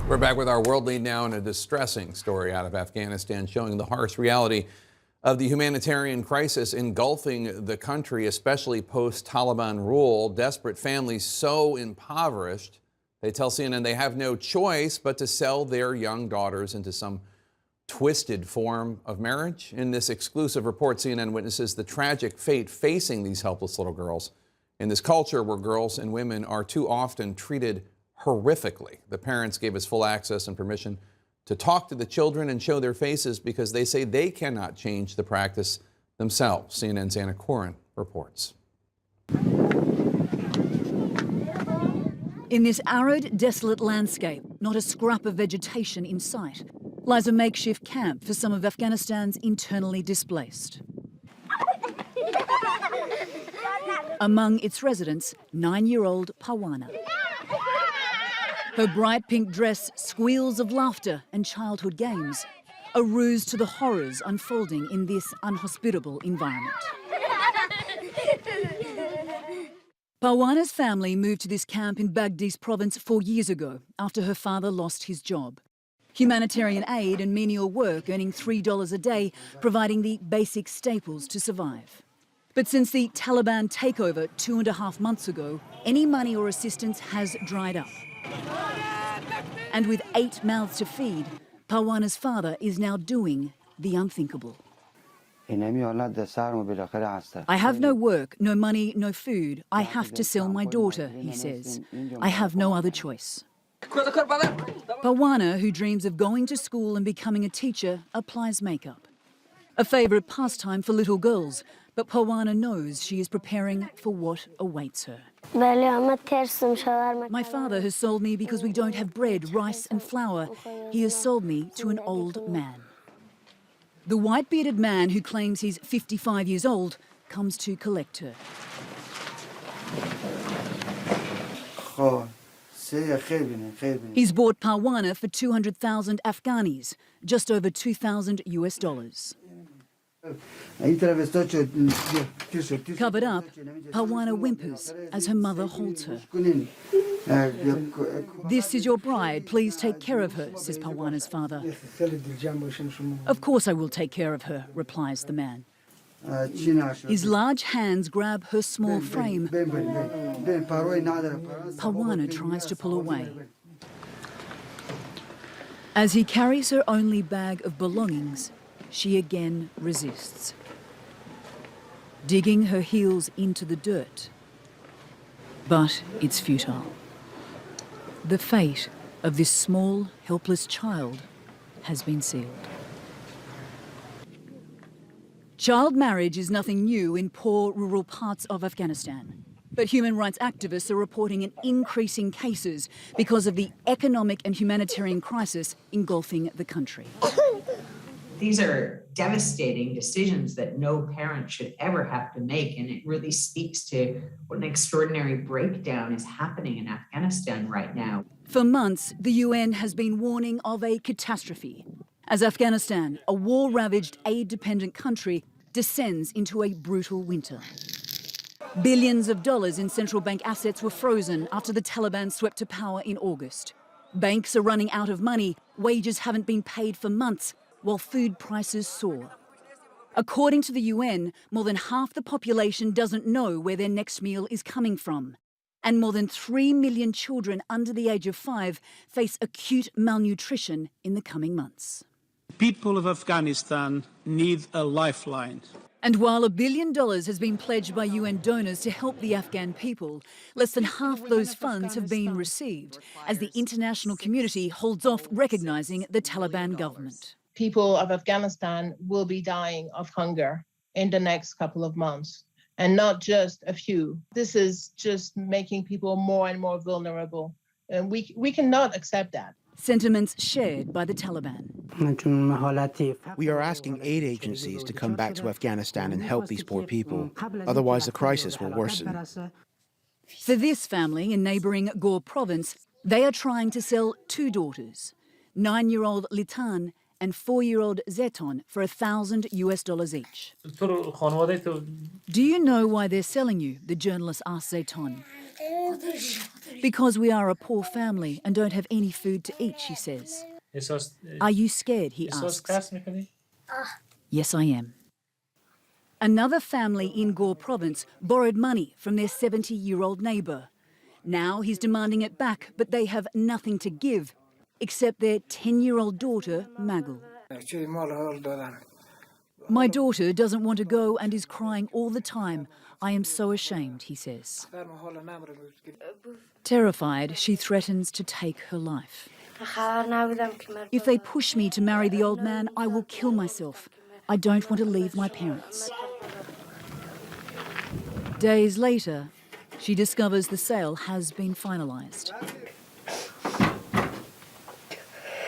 We're back with our world lead now and a distressing story out of Afghanistan showing the harsh reality of the humanitarian crisis engulfing the country, especially post-Taliban rule. Desperate families so impoverished, they tell CNN they have no choice but to sell their young daughters into some twisted form of marriage. In this exclusive report, CNN witnesses the tragic fate facing these helpless little girls in this culture where girls and women are too often treated horrifically. The parents gave us full access and permission to talk to the children and show their faces because they say they cannot change the practice themselves. CNN's Anna Corin reports. In this arid, desolate landscape, not a scrap of vegetation in sight, lies a makeshift camp for some of Afghanistan's internally displaced. Among its residents, 9-year-old Parwana. Her bright pink dress squeals of laughter and childhood games, a ruse to the horrors unfolding in this unhospitable environment. Parwana's family moved to this camp in Baghdis province 4 years ago after her father lost his job. Humanitarian aid and menial work, earning $3 a day, providing the basic staples to survive. But since the Taliban takeover 2.5 months ago, any money or assistance has dried up. And with 8 mouths to feed, Parwana's father is now doing the unthinkable. I have no work, no money, no food. I have to sell my daughter, he says. I have no other choice. Parwana, who dreams of going to school and becoming a teacher, applies makeup. A favourite pastime for little girls, but Parwana knows she is preparing for what awaits her. My father has sold me because we don't have bread, rice and flour. He has sold me to an old man. The white-bearded man, who claims he's 55 years old, comes to collect her. He's bought Parwana for 200,000 Afghanis, just over $2,000 US. Covered up, Parwana whimpers as her mother holds her. This is your bride, please take care of her, says Parwana's father. Of course I will take care of her, replies the man. His large hands grab her small frame. Parwana tries to pull away. As he carries her only bag of belongings, she again resists, digging her heels into the dirt. But it's futile. The fate of this small, helpless child has been sealed. Child marriage is nothing new in poor rural parts of Afghanistan. But human rights activists are reporting an increase in cases because of the economic and humanitarian crisis engulfing the country. These are devastating decisions that no parent should ever have to make, and it really speaks to what an extraordinary breakdown is happening in Afghanistan right now. For months, the UN has been warning of a catastrophe as Afghanistan, a war-ravaged, aid-dependent country, descends into a brutal winter. Billions of dollars in central bank assets were frozen after the Taliban swept to power in August. Banks are running out of money, wages haven't been paid for months, while food prices soar. According to the UN, more than half the population doesn't know where their next meal is coming from. And more than 3 million children under the age of 5 face acute malnutrition in the coming months. People of Afghanistan need a lifeline. And while $1 billion has been pledged by UN donors to help the Afghan people, less than half those funds have been received as the international community holds off recognising the Taliban government. People of Afghanistan will be dying of hunger in the next couple of months, and not just a few. This is just making people more and more vulnerable, and we cannot accept that. Sentiments shared by the Taliban. We are asking aid agencies to come back to Afghanistan and help these poor people. Otherwise, the crisis will worsen. For this family in neighbouring Ghor province, they are trying to sell 2 daughters, 9-year-old Litan and 4-year-old Zeton, for $1,000 US each. Do you know why they're selling you? The journalist asked Zeton. Because we are a poor family and don't have any food to eat, she says. Are you scared, he asks. Yes, I am. Another family in Gore province borrowed money from their 70-year-old neighbour. Now he's demanding it back, but they have nothing to give, except their 10-year-old daughter, Magul. My daughter doesn't want to go and is crying all the time. I am so ashamed, he says. Terrified, she threatens to take her life. If they push me to marry the old man, I will kill myself. I don't want to leave my parents. Days later, she discovers the sale has been finalised.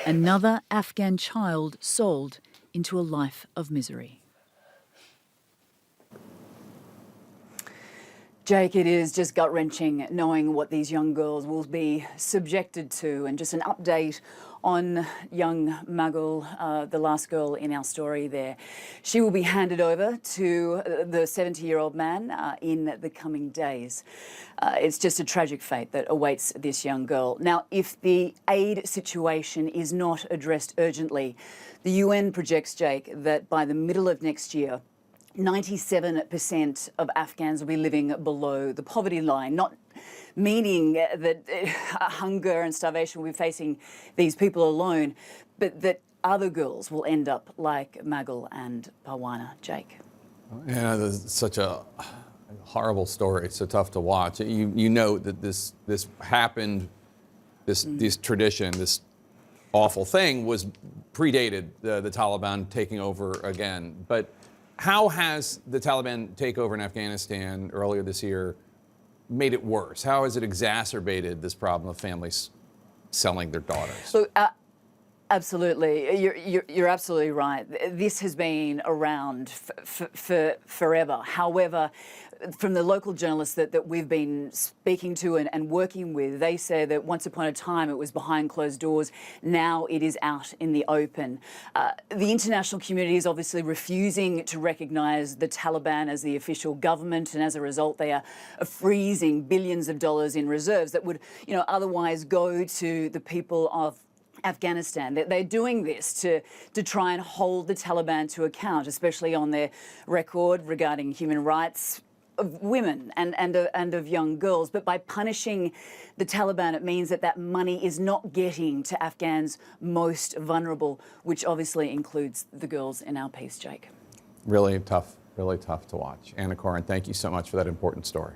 Another Afghan child sold into a life of misery. Jake, it is just gut-wrenching knowing what these young girls will be subjected to, and just an update on young Magul, the last girl in our story there. She will be handed over to the 70-year-old man in the coming days. It's just a tragic fate that awaits this young girl. Now, if the aid situation is not addressed urgently, the UN projects, Jake, that by the middle of next year, 97% of Afghans will be living below the poverty line, not meaning that hunger and starvation will be facing these people alone, but that other girls will end up like Magul and Parwana. Jake. Yeah, there's such a horrible story. It's so tough to watch. You know that this happened, this tradition, this awful thing was predated the Taliban taking over again. But how has the Taliban takeover in Afghanistan earlier this year made it worse? How has it exacerbated this problem of families selling their daughters? Look, absolutely. You're absolutely right. This has been around for forever. However, from the local journalists that we've been speaking to and working with, they say that once upon a time it was behind closed doors. Now it is out in the open. The international community is obviously refusing to recognise the Taliban as the official government, and as a result they are freezing billions of dollars in reserves that would, otherwise go to the people of Afghanistan. They're doing this to try and hold the Taliban to account, especially on their record regarding human rights of women and of young girls. But by punishing the Taliban, it means that money is not getting to Afghans most vulnerable, which obviously includes the girls in our piece, Jake. Really tough to watch. Anna Corin, thank you so much for that important story.